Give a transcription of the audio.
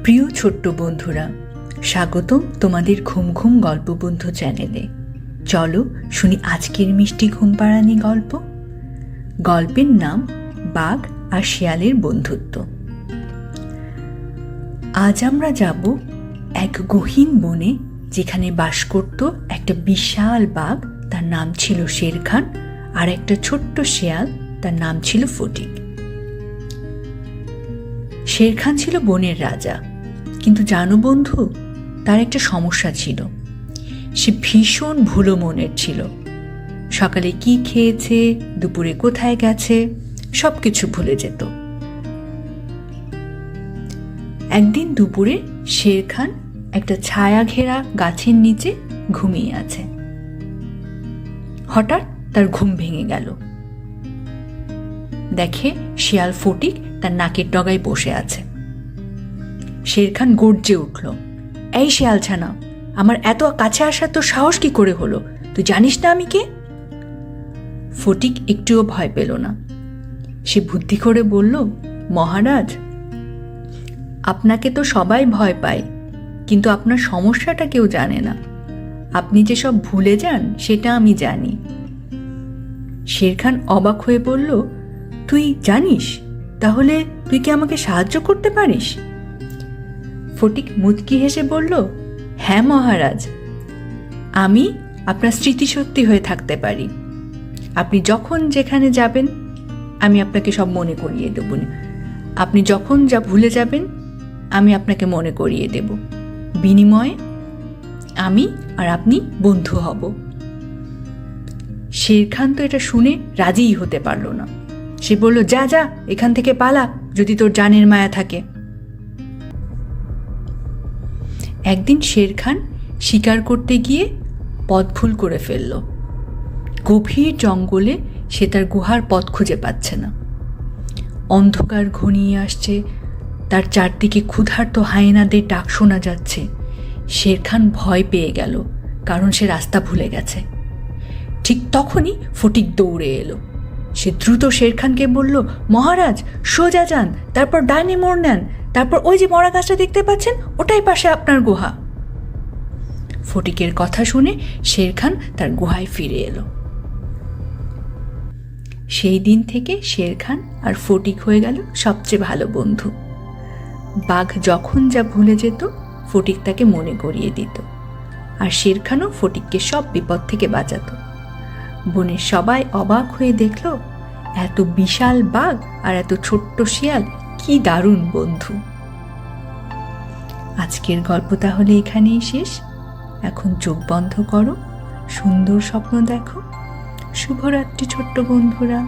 প্রিয় ছোট্ট বন্ধুরা, স্বাগতম তোমাদের ঘুম ঘুম গল্প বন্ধু চ্যানেলে। চলো শুনি আজকের মিষ্টি ঘুম পাড়ানি গল্প। গল্পের নাম বাঘ আর শিয়ালের বন্ধুত্ব। আজ আমরা যাব এক গহীন বনে, যেখানে বাস করত একটা বিশাল বাঘ, তার নাম ছিল শের খান, আর একটা ছোট্ট শিয়াল, তার নাম ছিল ফটিক। শের খান ছিল বনের রাজা, কিন্তু জানো বন্ধু, তার একটা সমস্যা ছিল। সে ভীষণ ভুলো মনের ছিল। সকালে কি খেয়েছে, দুপুরে কোথায় গেছে, সব কিছু ভুলে যেত। একদিন দুপুরে শের খান একটা ছায়া ঘেরা গাছের নিচে ঘুমিয়ে আছে। হঠাৎ তার ঘুম ভেঙে গেল। দেখে শিয়াল ফটিক তার নাকের ডগায় বসে আছে। শের খান গর্জে উঠল, এই শিয়াল ছানা, আমার এত কাছে আসার তোর সাহস কি করে হলো? তুই জানিস না আমি কে? ফটিক একটুও ভয় পেল না। সে বুদ্ধি করে বলল, মহারাজ, আপনাকে তো সবাই ভয় পায়, কিন্তু আপনার সমস্যাটা কেউ জানে না। আপনি যে সব ভুলে যান সেটা আমি জানি। শের খান অবাক হয়ে বলল, তুই জানিস? তাহলে তুই কি আমাকে সাহায্য করতে পারিস? ফটিক মুচকি হেসে বলল, হ্যাঁ মহারাজ, আমি আপনার স্মৃতিশক্তি হয়ে থাকতে পারি। আপনি যখন যেখানে যাবেন আমি আপনাকে সব মনে করিয়ে দেব। আপনি যখন যা ভুলে যাবেন আমি আপনাকে মনে করিয়ে দেব। বিনিময়ে আমি আর আপনি বন্ধু হব। শের খান তো এটা শুনে রাজিই হতে পারল না। সে বলল, যা যা, এখান থেকে পালা, যদি তোর জানের মায়া থাকে। একদিন শের খান শিকার করতে গিয়ে পথ ভুল করে ফেলল। গভীর জঙ্গলে সে তার গুহার পথ খুঁজে পাচ্ছে না। অন্ধকার ঘনিয়ে আসছে, তার চারদিকে ক্ষুধার্ত হায়েনাদের ডাক শোনা যাচ্ছে। শের খান ভয় পেয়ে গেল, কারণ সে রাস্তা ভুলে গেছে। ঠিক তখনই ফটিক দৌড়ে এলো। সে দ্রুত শের খানকে বলল, মহারাজ, সোজা যান, তারপর ডাইনে মোড় নেন, তারপর ওই যে মরা গাছটা দেখতে পাচ্ছেন, ওটাই পাশে আপনার গুহা। ফটিকের কথা শুনে শের খান তার গুহায় ফিরে এলো। সেই দিন থেকে শের খান আর ফটিক হয়ে গেল সবচেয়ে ভালো বন্ধু। বাঘ যখন যা ভুলে যেত ফটিক তাকে মনে করিয়ে দিত, আর শের খানও ফটিককে সব বিপদ থেকে বাঁচাতো। বনের সবাই অবাক হয়ে দেখল, এত বিশাল বাঘ আর এত ছোট্ট শিয়াল, কি দারুণ বন্ধু। আজকের গল্প তাহলে এখানেই শেষ। এখন চোখ বন্ধ করো, সুন্দর স্বপ্ন দেখো। শুভরাত্রি ছোট্ট বন্ধুরা।